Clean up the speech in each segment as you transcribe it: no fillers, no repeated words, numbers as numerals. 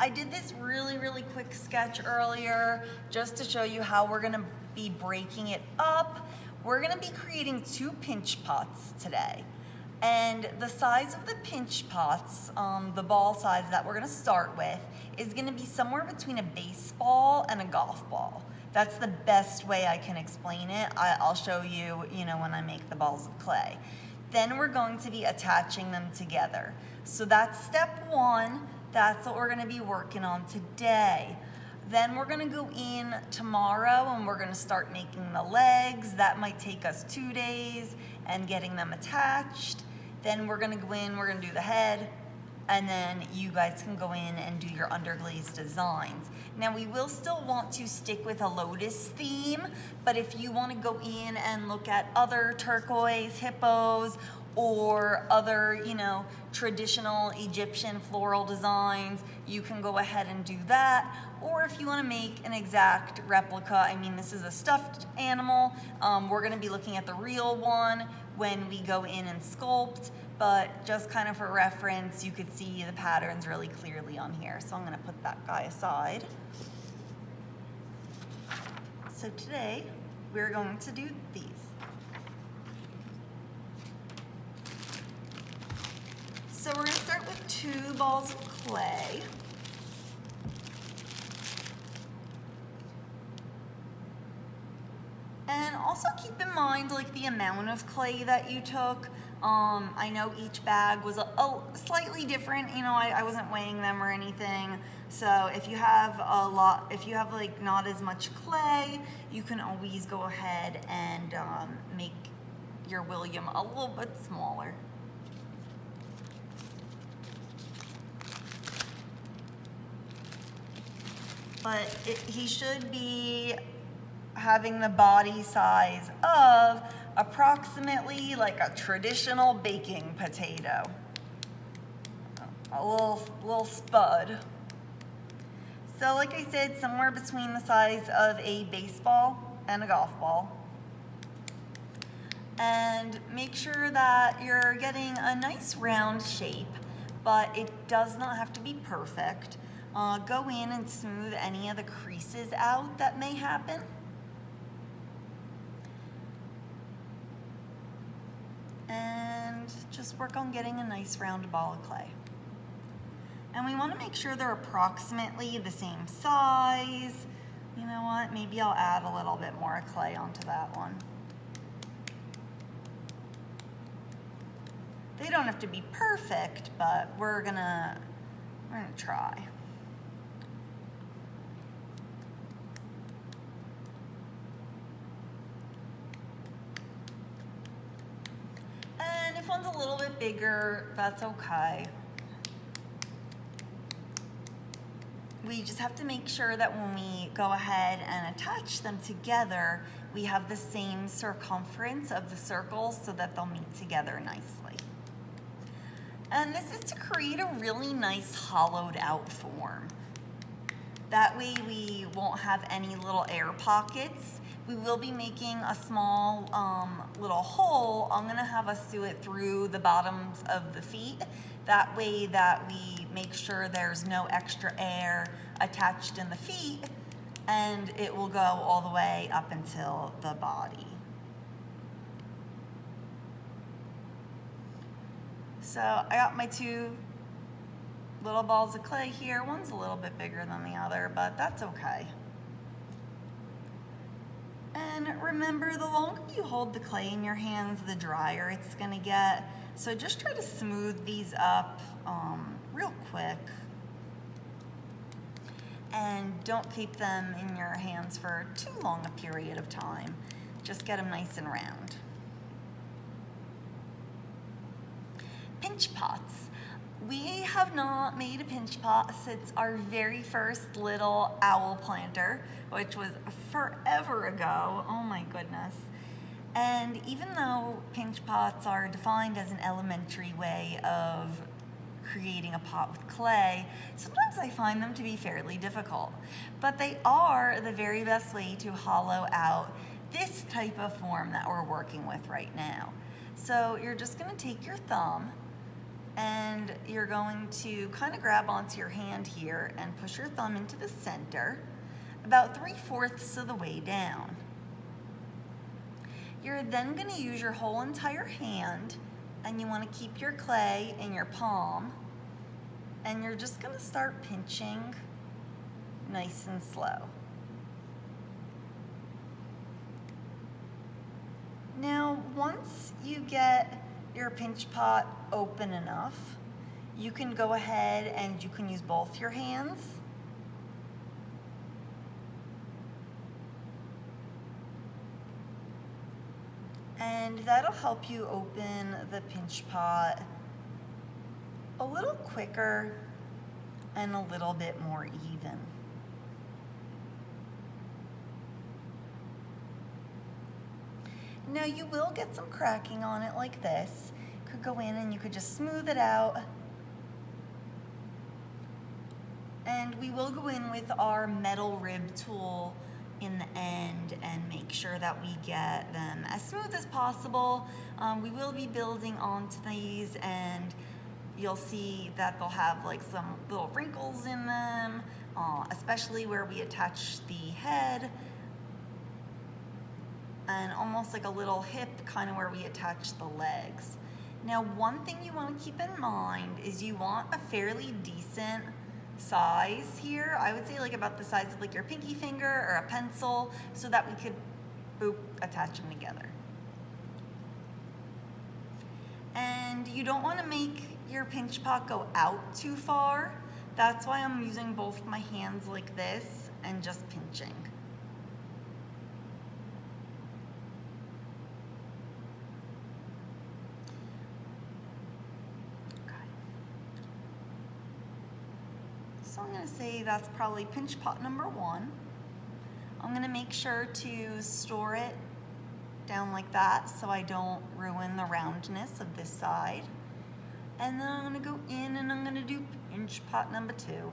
I did this really quick sketch earlier just to show you how we're gonna be breaking it up. We're gonna be creating 2 pinch pots today. And the size of the pinch pots, the ball size that we're gonna start with, is gonna be somewhere between a baseball and a golf ball. That's the best way I can explain it. I'll show you, when I make the balls of clay. Then we're going to be attaching them together. So that's step 1. That's what we're gonna be working on today. Then we're gonna go in tomorrow and we're gonna start making the legs. That might take us 2 days and getting them attached. Then we're gonna go in, we're gonna do the head, and then you guys can go in and do your underglaze designs. Now we will still want to stick with a lotus theme, but if you wanna go in and look at other turquoise hippos or other, traditional Egyptian floral designs, you can go ahead and do that. Or if you wanna make an exact replica, this is a stuffed animal. We're gonna be looking at the real one when we go in and sculpt, but just kind of for reference, you could see the patterns really clearly on here. So I'm gonna put that guy aside. So today, we're going to do these. So we're gonna start with 2 balls of clay. And also keep in mind the amount of clay that you took. I know each bag was a slightly different, I wasn't weighing them or anything. So if you have not as much clay, you can always go ahead and make your William a little bit smaller. But he should be having the body size of approximately like a traditional baking potato. A little spud. So like I said, somewhere between the size of a baseball and a golf ball. And make sure that you're getting a nice round shape, but it does not have to be perfect. Go in and smooth any of the creases out that may happen. And just work on getting a nice round ball of clay. And we want to make sure they're approximately the same size. You know what? Maybe I'll add a little bit more clay onto that one. They don't have to be perfect, but we're gonna try. And if one's a little bit bigger, that's okay. We just have to make sure that when we go ahead and attach them together, we have the same circumference of the circles so that they'll meet together nicely. And this is to create a really nice hollowed out form. That way we won't have any little air pockets. We will be making a small little hole. I'm gonna have us do it through the bottoms of the feet. That way that we make sure there's no extra air attached in the feet, and it will go all the way up until the body. So I got my 2 little balls of clay here. One's a little bit bigger than the other, but that's okay. And remember, the longer you hold the clay in your hands, the drier it's gonna get. So just try to smooth these up real quick. And don't keep them in your hands for too long a period of time. Just get them nice and round. Pinch pots. We have not made a pinch pot since our very first little owl planter, which was forever ago. Oh my goodness. And even though pinch pots are defined as an elementary way of creating a pot with clay, sometimes I find them to be fairly difficult. But they are the very best way to hollow out this type of form that we're working with right now. So you're just gonna take your thumb And you're going to kind of grab onto your hand here and push your thumb into the center, about 3/4 of the way down. You're then going to use your whole entire hand, and you want to keep your clay in your palm, and you're just going to start pinching nice and slow. Now, once you get your pinch pot open enough, you can go ahead and you can use both your hands. And that'll help you open the pinch pot a little quicker and a little bit more even. Now you will get some cracking on it like this. You could go in and you could just smooth it out. And we will go in with our metal rib tool in the end and make sure that we get them as smooth as possible. We will be building onto these, and you'll see that they'll have like some little wrinkles in them, especially where we attach the head, and almost like a little hip kind of where we attach the legs. Now, one thing you want to keep in mind is you want a fairly decent size here. I would say like about the size of like your pinky finger or a pencil, so that we could, boop, attach them together. And you don't want to make your pinch pot go out too far. That's why I'm using both my hands like this and just pinching. So I'm going to say that's probably pinch pot number 1. I'm going to make sure to store it down like that so I don't ruin the roundness of this side. And then I'm going to go in and I'm going to do pinch pot number 2.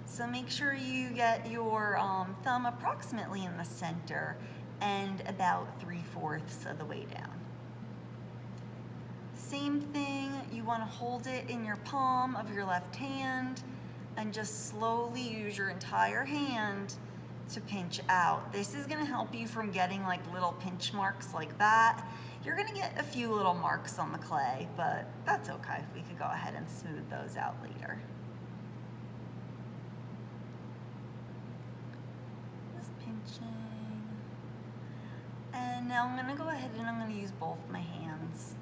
So make sure you get your thumb approximately in the center and about 3/4 of the way down. Same thing, you want to hold it in your palm of your left hand and just slowly use your entire hand to pinch out. This is gonna help you from getting like little pinch marks like that. You're gonna get a few little marks on the clay, but that's okay. We could go ahead and smooth those out later. Just pinching. And now I'm gonna go ahead and I'm gonna use both my hands.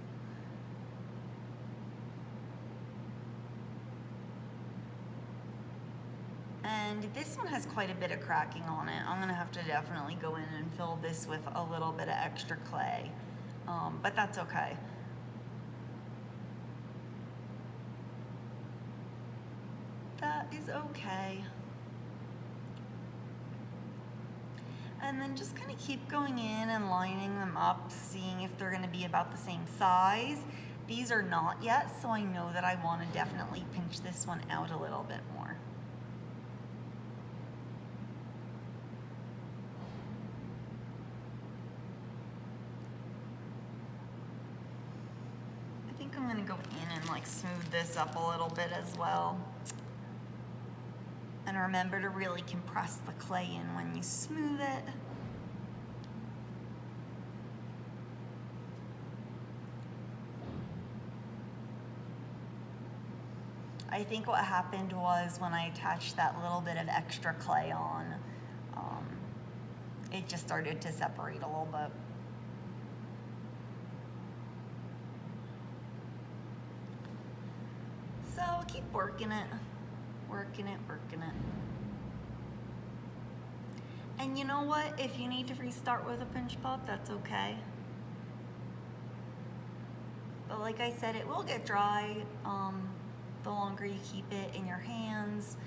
And this one has quite a bit of cracking on it. I'm gonna have to definitely go in and fill this with a little bit of extra clay, but that's okay. That is okay. And then just kind of keep going in and lining them up, seeing if they're gonna be about the same size. These are not yet, so I know that I wanna definitely pinch this one out a little bit more. I'm gonna go in and like smooth this up a little bit as well. And remember to really compress the clay in when you smooth it. I think what happened was when I attached that little bit of extra clay on, it just started to separate a little bit. So keep working it, working it, working it. And you know what? If you need to restart with a pinch pot, that's okay. But like I said, it will get dry the longer you keep it in your hands.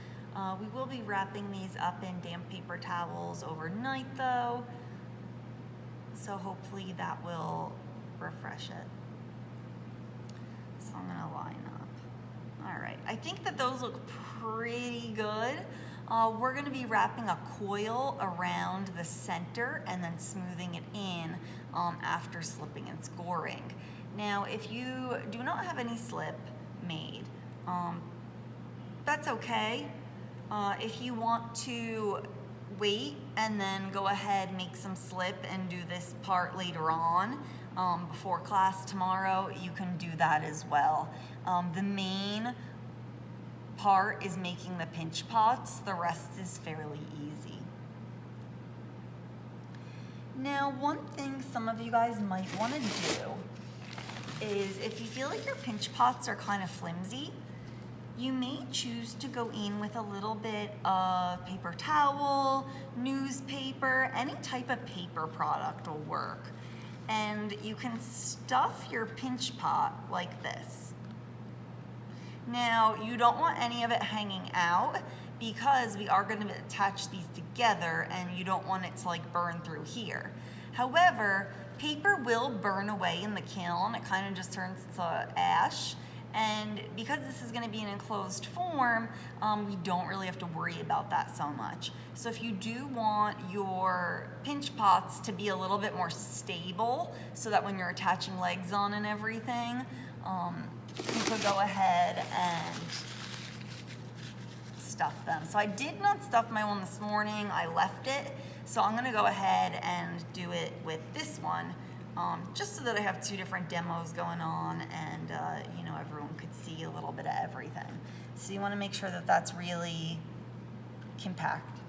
We will be wrapping these up in damp paper towels overnight though. So hopefully that will refresh it. So I'm gonna line up. All right, I think that those look pretty good. We're gonna be wrapping a coil around the center and then smoothing it in after slipping and scoring. Now, if you do not have any slip, made. That's okay. If you want to wait and then go ahead, make some slip and do this part later on before class tomorrow, you can do that as well. The main part is making the pinch pots. The rest is fairly easy. Now, one thing some of you guys might want to do is if you feel like your pinch pots are kind of flimsy, you may choose to go in with a little bit of paper towel, newspaper, any type of paper product will work. And you can stuff your pinch pot like this. Now, you don't want any of it hanging out because we are going to attach these together and you don't want it to like burn through here. However, paper will burn away in the kiln. It kind of just turns to ash. And because this is going to be an enclosed form, we don't really have to worry about that so much. So if you do want your pinch pots to be a little bit more stable so that when you're attaching legs on and everything, you could go ahead and stuff them. So I did not stuff my one this morning. I left it. So I'm going to go ahead and do it with this one. Just so that I have two different demos going on and you know, everyone could see a little bit of everything. So you want to make sure that that's really compact.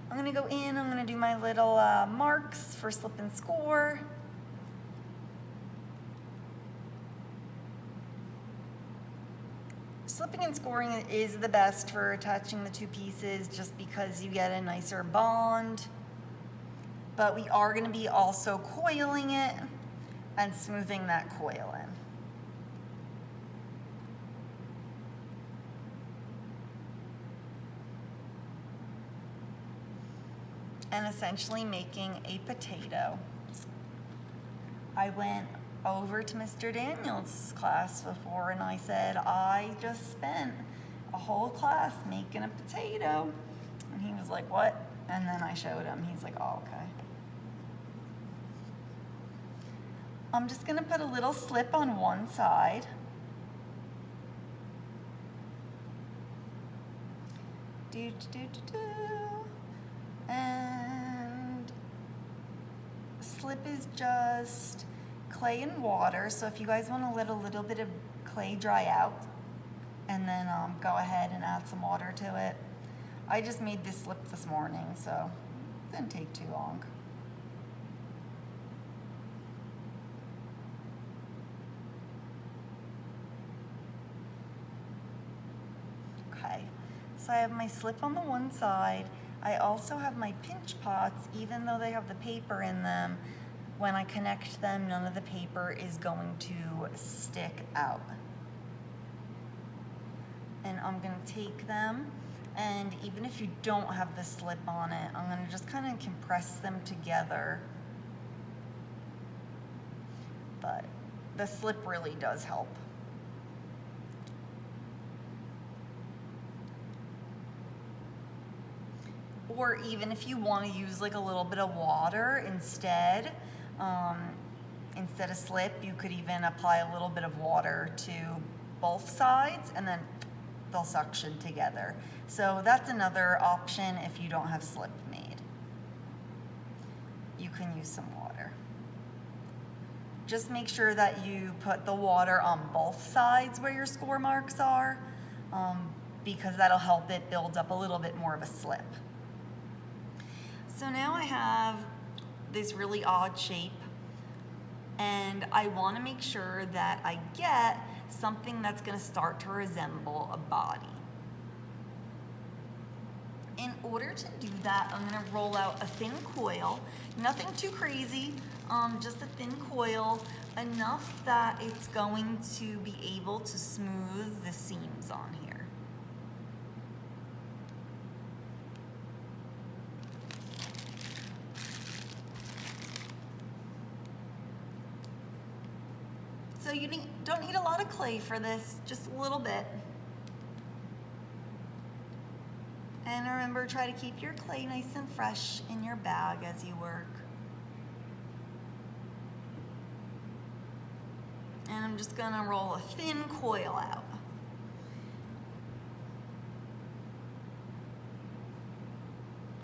I'm going to go in, I'm going to do my little marks for slip and score. Slipping and scoring is the best for attaching the two pieces just because you get a nicer bond. But we are going to be also coiling it and smoothing that coil in. And essentially making a potato. I went over to Mr. Daniels' class before and I said, I just spent a whole class making a potato. And he was like, what? And then I showed him. He's like, oh, okay. I'm just going to put a little slip on one side. And slip is just clay and water. So if you guys want to let a little bit of clay dry out and then go ahead and add some water to it. I just made this slip this morning, so it didn't take too long. Okay, so I have my slip on the one side. I also have my pinch pots, even though they have the paper in them. When I connect them, none of the paper is going to stick out. And I'm gonna take them, and even if you don't have the slip on it, I'm gonna just kind of compress them together. But the slip really does help. Or even if you want to use like a little bit of water instead of slip, you could even apply a little bit of water to both sides and then they'll suction together. So that's another option if you don't have slip made. You can use some water. Just make sure that you put the water on both sides where your score marks are, because that'll help it build up a little bit more of a slip. So now I have this really odd shape and I want to make sure that I get something that's going to start to resemble a body. In order to do that, I'm going to roll out a thin coil, nothing too crazy, just a thin coil, enough that it's going to be able to smooth the seams on here. So you don't need a lot of clay for this, just a little bit. And remember, try to keep your clay nice and fresh in your bag as you work. And I'm just gonna roll a thin coil out.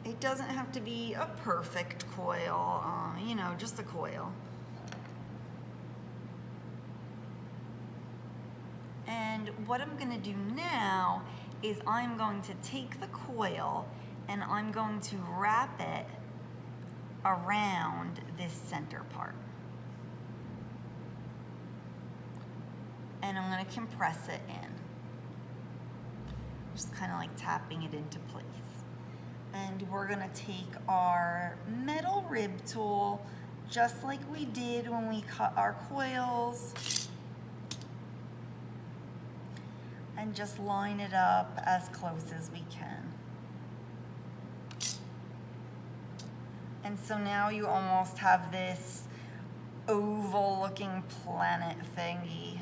It doesn't have to be a perfect coil, you know, just a coil. And what I'm gonna do now is I'm going to take the coil and I'm going to wrap it around this center part. And I'm gonna compress it in. Just kind of like tapping it into place. And we're gonna take our metal rib tool, just like we did when we cut our coils, and just line it up as close as we can. And so now you almost have this oval looking planet thingy.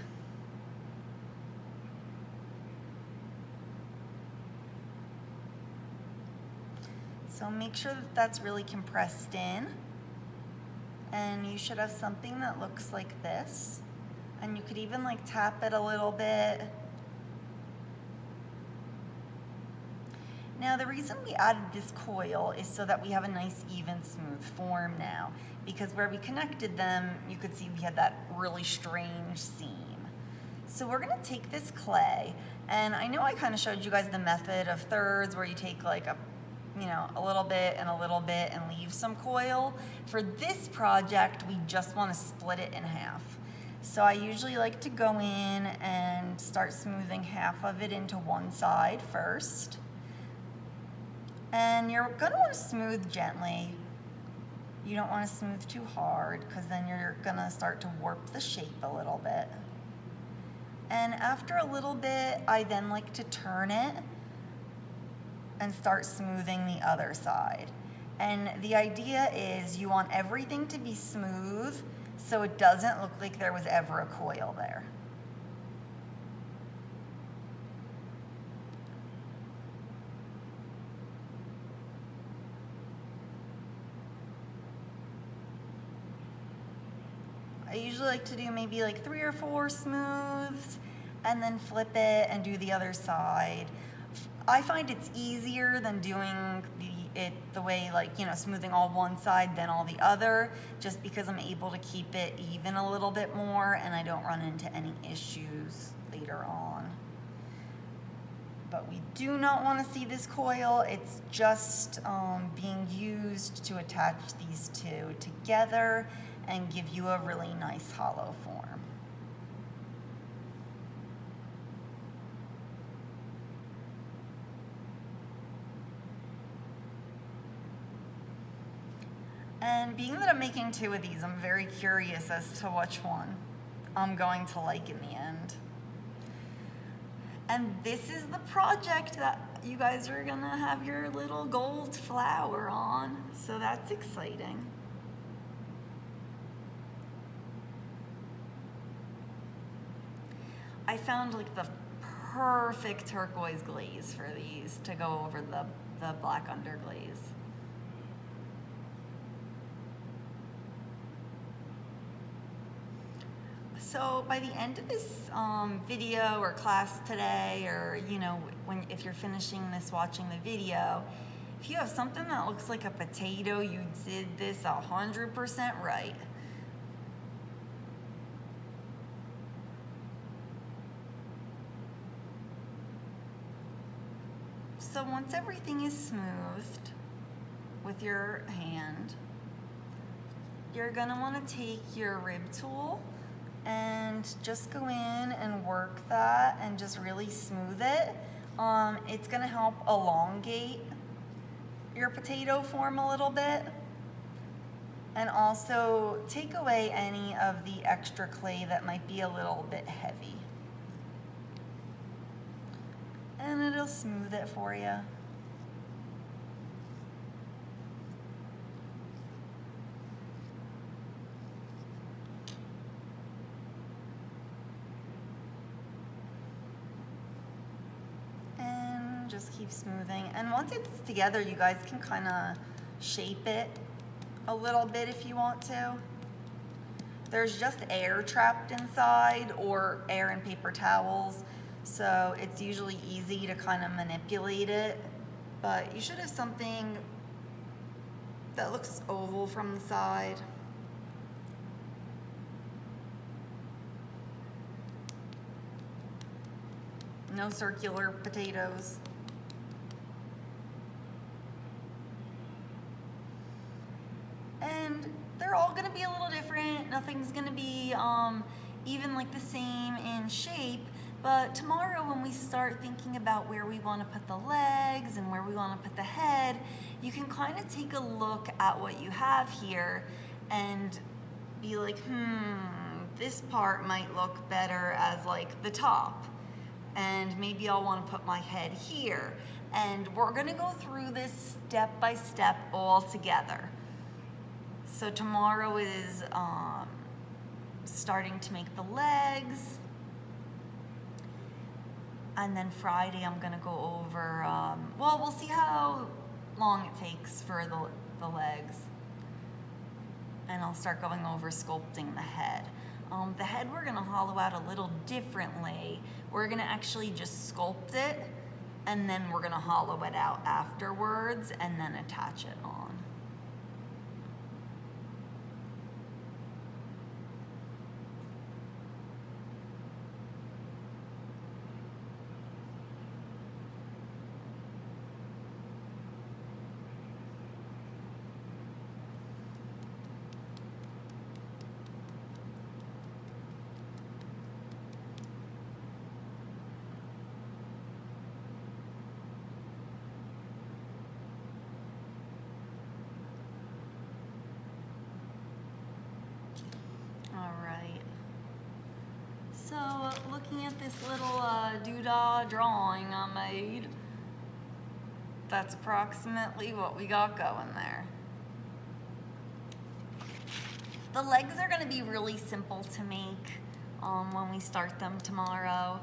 So make sure that that's really compressed in. And you should have something that looks like this. And you could even like tap it a little bit. Now the reason we added this coil is so that we have a nice even smooth form now, because where we connected them, you could see we had that really strange seam. So we're gonna take this clay, and I know I kind of showed you guys the method of thirds where you take like a little bit and leave some coil. For this project, we just want to split it in half. So I usually like to go in and start smoothing half of it into one side first. And you're gonna want to smooth gently. You don't want to smooth too hard, because then you're gonna start to warp the shape a little bit. And after a little bit, I then like to turn it and start smoothing the other side. And the idea is you want everything to be smooth so it doesn't look like there was ever a coil there. I usually like to do maybe like 3 or 4 smooths and then flip it and do the other side. I find it's easier than doing it the way, like, smoothing all one side then all the other, just because I'm able to keep it even a little bit more and I don't run into any issues later on. But we do not want to see this coil. It's just being used to attach these two together and give you a really nice hollow form. And being that I'm making 2 of these, I'm very curious as to which one I'm going to like in the end. And this is the project that you guys are gonna have your little gold flower on, so that's exciting. I found like the perfect turquoise glaze for these to go over the black underglaze. So by the end of this video or class today, or if you're finishing this watching the video, if you have something that looks like a potato, you did this 100% right. So once everything is smoothed with your hand, you're gonna want to take your rib tool and just go in and work that and just really smooth it. It's gonna help elongate your potato form a little bit, and also take away any of the extra clay that might be a little bit heavy. And it'll smooth it for you. And just keep smoothing. And once it's together, you guys can kind of shape it a little bit if you want to. there's just air trapped inside or air in paper towels. So it's usually easy to kind of manipulate it, but you should have something that looks oval from the side. No circular potatoes. And they're all gonna be a little different. Nothing's gonna be even like the same in shape. But tomorrow when we start thinking about where we wanna put the legs and where we wanna put the head, you can kind of take a look at what you have here and be like, this part might look better as like the top. And maybe I'll wanna put my head here. And we're gonna go through this step by step all together. So tomorrow is starting to make the legs. And then Friday I'm gonna go over, well, we'll see how long it takes for the legs. And I'll start going over sculpting the head. The head we're gonna hollow out a little differently. We're gonna actually just sculpt it and then we're gonna hollow it out afterwards and then attach it on. So looking at this little doodah drawing I made, that's approximately what we got going there. The legs are gonna be really simple to make when we start them tomorrow.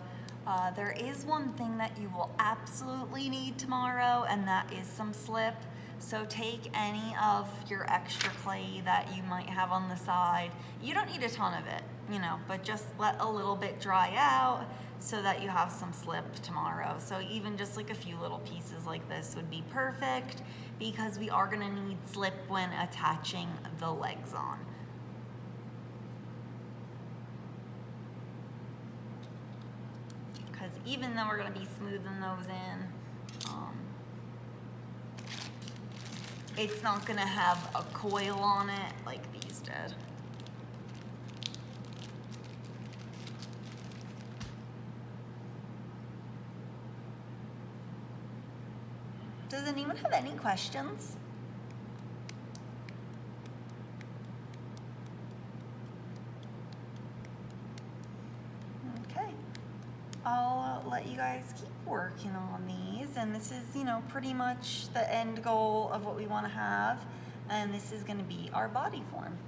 There is one thing that you will absolutely need tomorrow, and that is some slip. So take any of your extra clay that you might have on the side. You don't need a ton of it, but just let a little bit dry out so that you have some slip tomorrow. So even just like a few little pieces like this would be perfect because we are gonna need slip when attaching the legs on. Because even though we're gonna be smoothing those in, it's not gonna have a coil on it like these did. Does anyone have any questions? Okay, I'll let you guys keep working on these, and this is, pretty much the end goal of what we want to have, and this is going to be our body form.